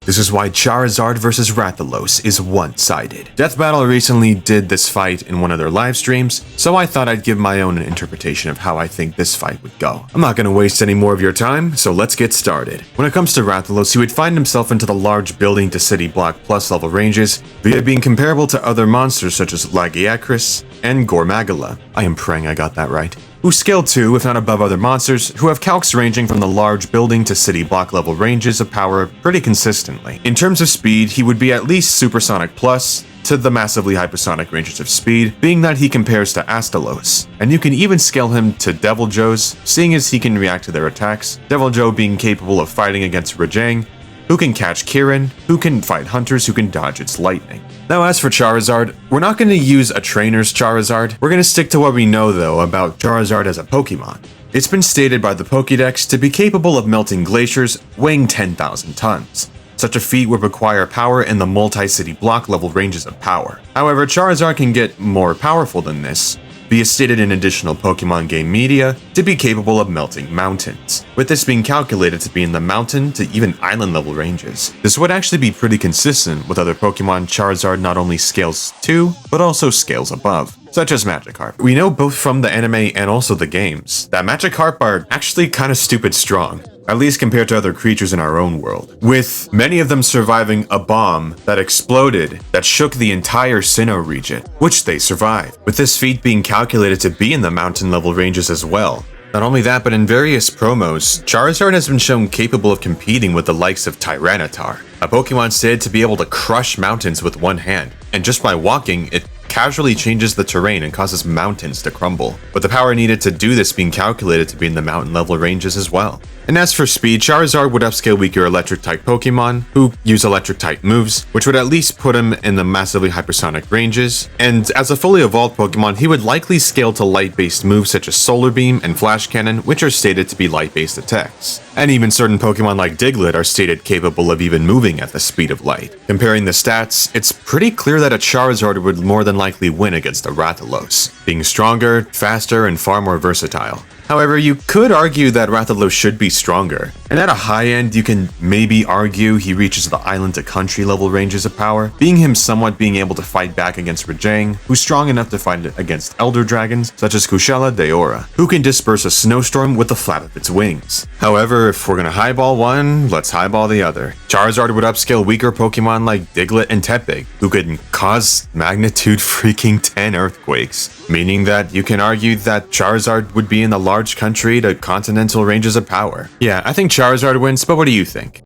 This is why Charizard vs Rathalos is one-sided. Death Battle recently did this fight in one of their live streams, so I thought I'd give my own interpretation of how I think this fight would go. I'm not gonna waste any more of your time, so let's get started. When it comes to Rathalos, he would find himself into the large building to city block plus level ranges via being comparable to other monsters such as Lagiacrus and Gormagala. I am praying I got that right. Who scale 2, if not above other monsters, who have calcs ranging from the large building to city block level ranges of power pretty consistently. In terms of speed, he would be at least Supersonic Plus to the massively hypersonic ranges of speed, being that he compares to Astalos. And you can even scale him to Devil Joes, seeing as he can react to their attacks, Devil Joe being capable of fighting against Rajang, who can catch Kirin, who can fight hunters who can dodge its lightning. Now as for Charizard, we're not going to use a trainer's Charizard. We're going to stick to what we know though about Charizard as a Pokemon. It's been stated by the Pokédex to be capable of melting glaciers weighing 10,000 tons. Such a feat would require power in the multi-city block level ranges of power. However, Charizard can get more powerful than this, be stated in additional Pokemon game media to be capable of melting mountains, with this being calculated to be in the mountain to even island level ranges. This would actually be pretty consistent with other Pokemon Charizard not only scales to, but also scales above, such as Magikarp. We know both from the anime and also the games that Magikarp are actually kind of stupid strong, at least compared to other creatures in our own world, with many of them surviving a bomb that exploded that shook the entire Sinnoh region, which they survived, with this feat being calculated to be in the mountain level ranges as well. Not only that, but in various promos, Charizard has been shown capable of competing with the likes of Tyranitar, a Pokemon said to be able to crush mountains with one hand, and just by walking, it casually changes the terrain and causes mountains to crumble, with the power needed to do this being calculated to be in the mountain level ranges as well. And as for speed, Charizard would upscale weaker electric-type Pokemon who use electric-type moves, which would at least put him in the massively hypersonic ranges, and as a fully evolved Pokemon, he would likely scale to light-based moves such as Solar Beam and Flash Cannon, which are stated to be light-based attacks. And even certain Pokemon like Diglett are stated capable of even moving at the speed of light. Comparing the stats, it's pretty clear that a Charizard would more than likely win against a Rathalos, being stronger, faster, and far more versatile. However, you could argue that Rathalos should be stronger, and at a high end, you can maybe argue he reaches the island to country level ranges of power, being him somewhat being able to fight back against Rajang, who's strong enough to fight against Elder Dragons, such as Kushala Daora, who can disperse a snowstorm with the flap of its wings. However, if we're gonna highball one, let's highball the other. Charizard would upscale weaker Pokemon like Diglett and Tepig, who could cause magnitude freaking 10 earthquakes, meaning that you can argue that Charizard would be in the large country to continental ranges of power. Yeah, I think Charizard wins, but what do you think?